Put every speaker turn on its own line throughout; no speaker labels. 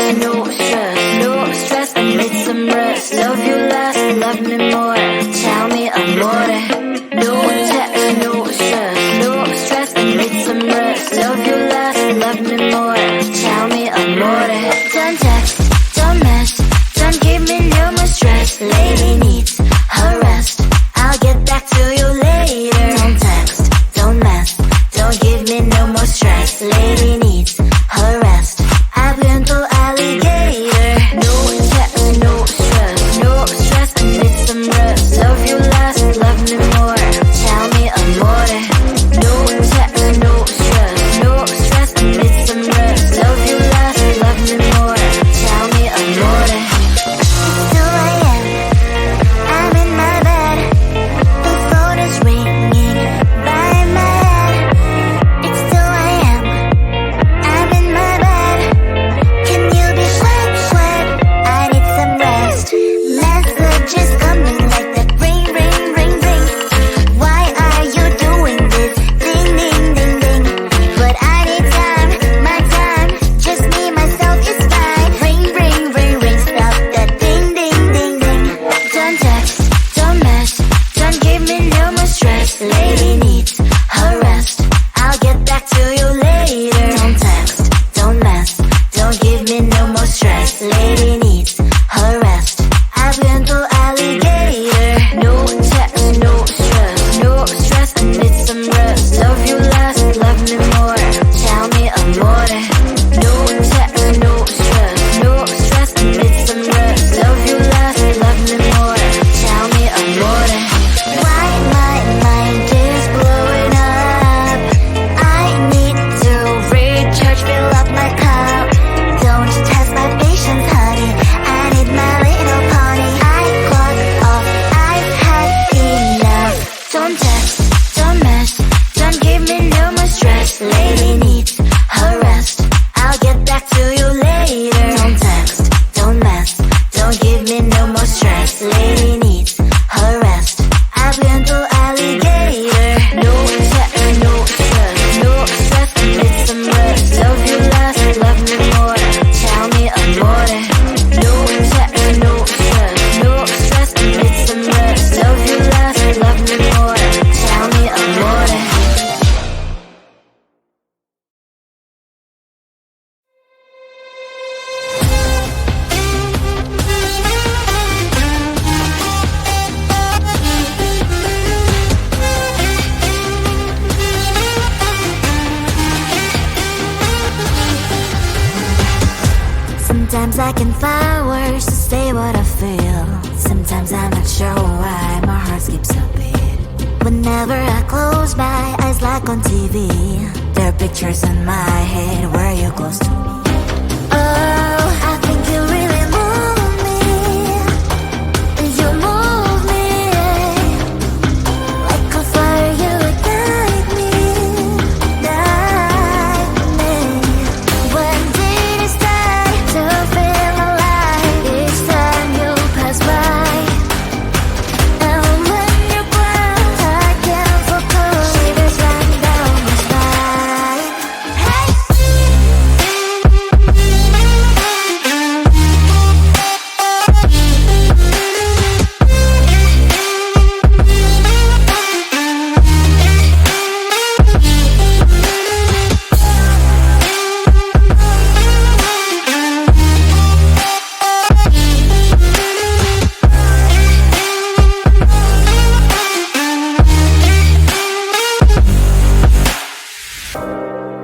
text, no stress, no stress. I need some rest. Love you less, love me more. Tell me amore. No text, no stress, no stress. I need some rest. Love you less, love me more. Tell me amore. Don't text, don't mess, don't give me no more stress. Lady needs her rest. I'll get back to you later. Don't text, don't mess, don't give me no more stress. Lady needs her rest. I've been to alligator. No text, no stress, no stress. I need some rest. Love you less, love me more. Tell me amore. No text, no stress, no stress. I need some rest. Love you less, love me more. Tell me amore. It's 2 a.m. I'm in my bed. The phone is ringing by my head. It's 2 a.m. I'm in my bed. Can you be sweat, sweat? I need some rest. Messages coming like that ring, ring, ring, ring. Why are you doing this? Ding, ding, ding, ding. But I need time, my time. Just me, myself is fine. Ring, ring, ring, ring. Stop that ding, ding, ding, ding. Don't text, don't mess, don't give me no more stress. Lady needs her rest. I'll get back to you later. Don't text, don't mess, don't give me no more stress. Lady needs her rest. I've been to alligator. No text, no stress, no stress. I need some rest. Love you less, love me more. Tell me amore. No text, no stress, no stress. I need some rest. Love you less, love me more. Tell me amore. Why my mind is blowing up? I need to recharge, fill up my cup. Don't test my patience, honey. I need my little pony. I clock off, I've had enough. Don't text, don't mess, don't give me no more stress. Lady needs her rest. I'll get back to you later. Don't text, don't mess, don't give me no more stress. Lady needs her rest. I've been to alligator. No text, no stress, no stress. I need some rest. Love you less, love me more. Tell me amore. No text, no stress, no stress. I need some rest. Love you less, love me more. Tell me amore. Sometimes I can find words to say what I feel. Sometimes I'm not sure why my heart skips a beat. Whenever I close my eyes like on TV, there are pictures in my head where you're close to me. Oh, I think you really move me. You move me. Like a fire, you ignite me. Ignite me. When did it start to feel alive? Each time you pass by, and when you glance, I can't focus. Shivers run down my spine. Hey.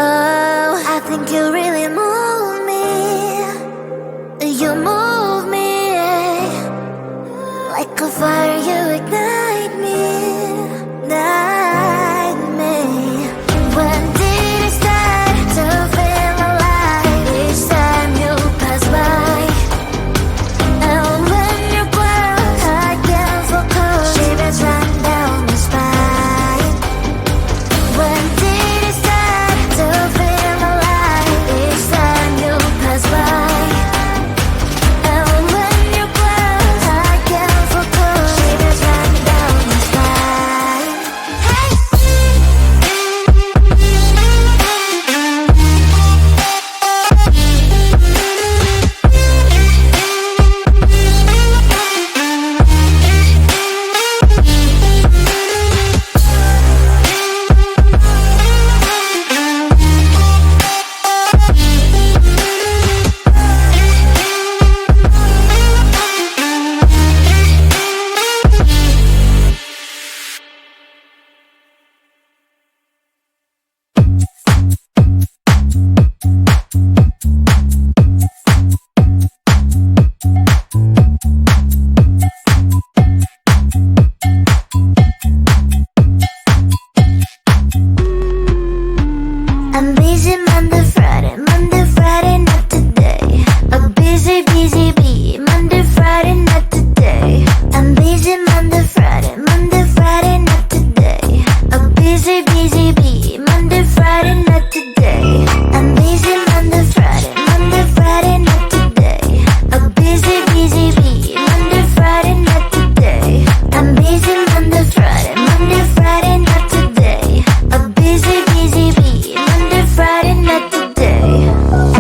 Oh, I think you really move me. You move me. Like a fire, you ignite me. Ignite me. When did it start to feel alive? Each time you pass by, and when you glance, I can't focus. Shivers run down my spine. When did it start to feel alive? Each time you pass by, and when you glance, I can't focus. Shivers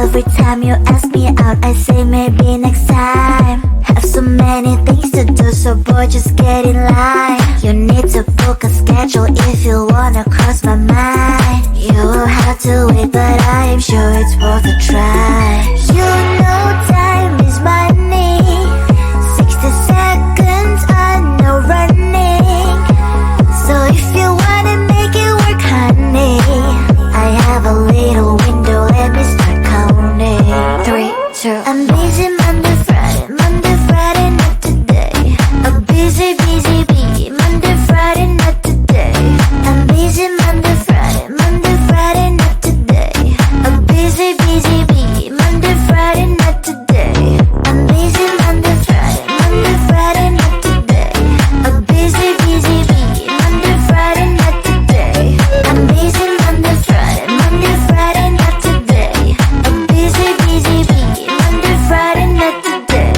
Every time you ask me out, I say maybe next time. Have so many things to do, so boy, just get in line. You need to book a schedule if you wanna cross my mind. You will have to wait, but I am sure it's worth a try. You know time is money. 60 seconds, I know running. So if you wanna make it work, honey, I have a little window, let me start counting. 3, 2, I'm busy Monday, Friday, not today. A busy, bee, Monday, Friday, not today. I'm busy Monday, Friday, not today. A busy, bee, Monday, Friday, not today. I'm busy Monday, Friday, not today. A busy, bee, Monday, Friday, not today. I'm busy Monday, Friday, not today. A busy, bee, Monday, Friday, not today.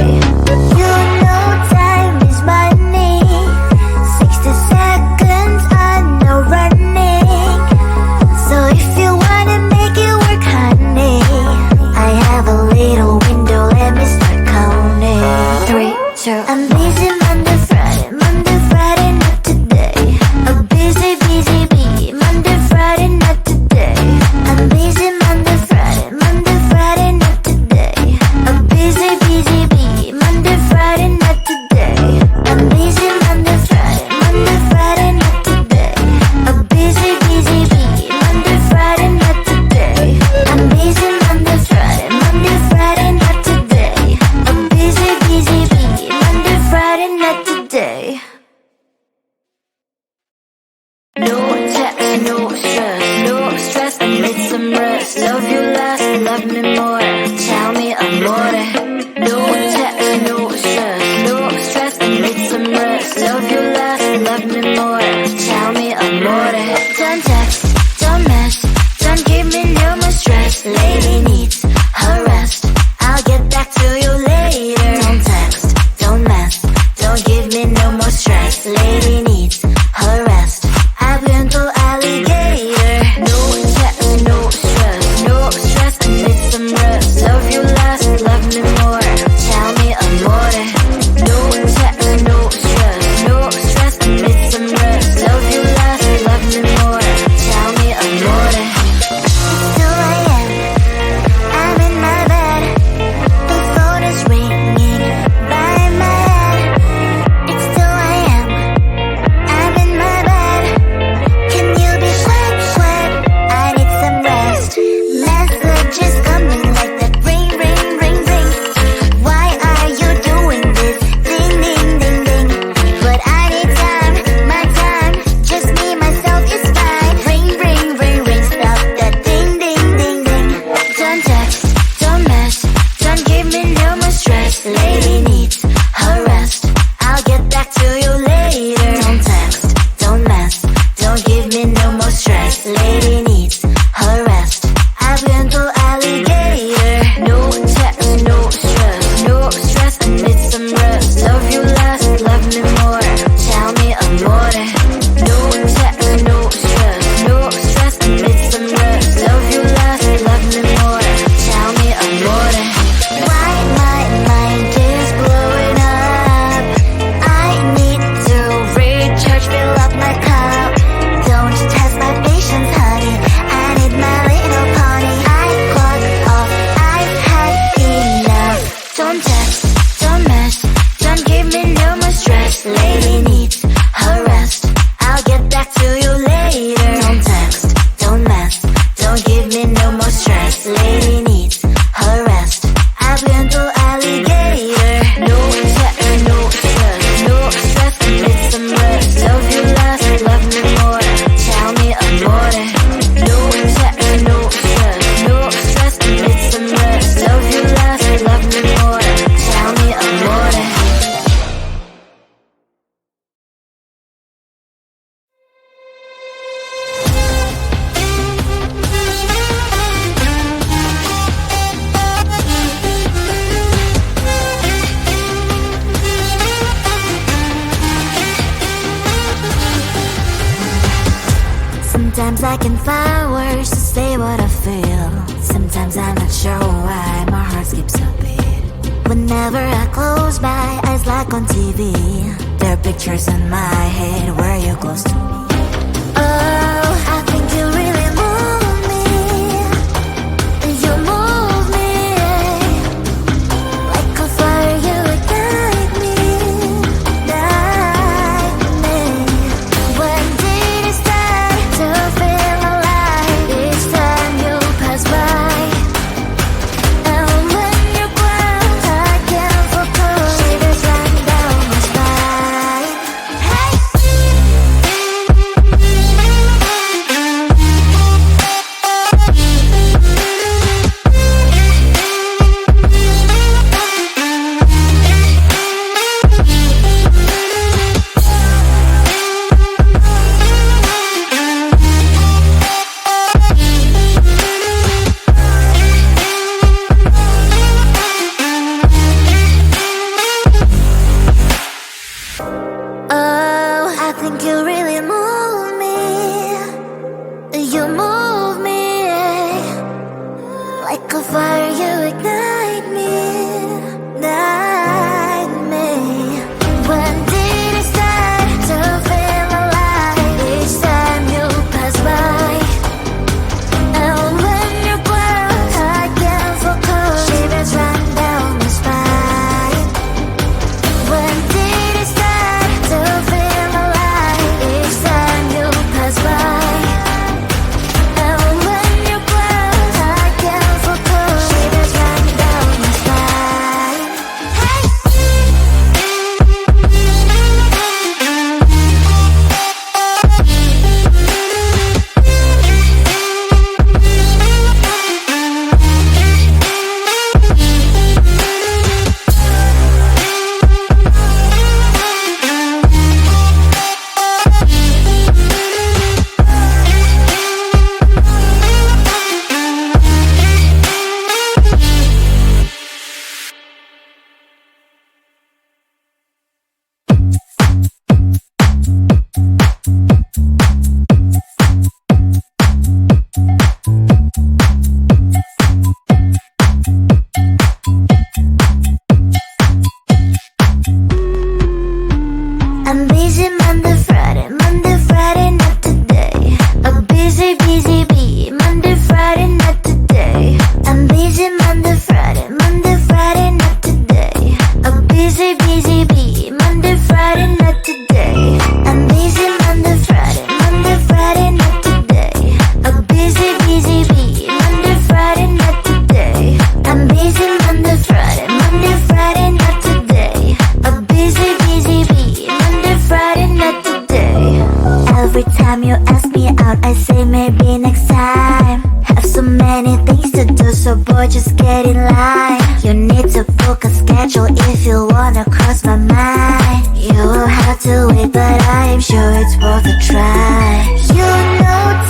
You know time is money. 60 seconds, I know running. So if you wanna make it work, honey, I have a little window, let me start counting. 3, 2, I'm busy Monday, Friday, not today. A busy, bee, Monday, Friday, not today. I'm busy Monday, Friday, not today. A busy, bee, Monday, Friday, not today. I'm busy Monday, Friday, not today. A busy, bee, Monday, Friday, not today. I'm busy Monday, Friday, not today. A busy, bee, Monday, Friday, not today. No text, no stress, I need some rest. Love you less, love me more. Tell me amore. No text, no stress, I need some rest. Love you less, love me more. Tell me amore. Don't text, don't mess, don't give me no more stress. Lady needs her rest, I'll get back to you later. Don't text, don't mess, don't give me no more stress. Lady needs her rest, I've been to alligator. No text, no stress, I need some rest. Love you less, love me more. Tell me amore. No text, no stress, I need some rest. Love you less, love me more. Tell me amore. It's 2 a.m., I'm in my bed. The phone is ringing by my head. It's 2 a.m., I'm in my bed. Can you be sweat? I need some rest. Messages coming like that ring. Why are you doing this? Ding, ding. But I need time, my time. Just me, myself is fine. Ring. Stop that ding. Don't text, don't mess, don't give me no more stress. Lady needs her rest, I'll get back to you later. Don't text, don't mess, don't give me no more stress. Lady needs her rest, I've been to alligator. No text, no stress, I need some rest. Love you less, love me more. Tell me amore. No text, no stress, I need some rest. Love you less, love me more. Tell me amore. Why my mind is blowing up? I need to recharge, fill up my cup. Don't test my patience, honey, I need my little pony. I clock off, I've had enough. Don't text, don't mess, don't give me no more stress. Lady needs her rest, I'll get back to you later. Don't text, don't mess, don't give me no more stress. Lady needs her rest, I've been to alligator. No text, no stress, I need some rest. Love you less, love me more. Tell me amore. No text, no stress, I need some rest. Love you less, love me more. Tell me amore. Sometimes I can find words to say what I feel. Sometimes Sometimes I'm not sure why my heart skips a beat. Whenever I close my eyes like on TV, there are pictures in my head where you're close to me. Oh, I think you really move me. You move me like a fire, you ignite me, ignite me. When did it start to feel alive? Each time you pass by, and when you cry, I can't focus. Shivers run down my spine. Hey. Oh, I think you really move me. You move me like a fire, you ignite me, ignite me. When did it start to feel alive? Each time you pass by, and when you close, I can't focus. Shivers run down my spine. When did it start to feel alive? Each time you pass by, and when you close, I can't focus. Shivers run down my spine. Hey. I'm busy Monday, Friday, not today. A busy, busy bee. Monday, Friday, not today. I'm busy Monday, Friday, not today. A busy, busy bee. Monday, Friday, not today. I'm busy Monday, Friday, not today. A busy, busy bee. Monday, Friday, not today. I'm busy Monday, Friday, not today. A busy, busy bee. Monday, Friday, not today. Every time you ask me out, I say maybe next time. Have so many things to do, so boy, just get in line. You need to book a schedule if you wanna cross my mind. You will have to wait, but I am sure it's worth a try. You know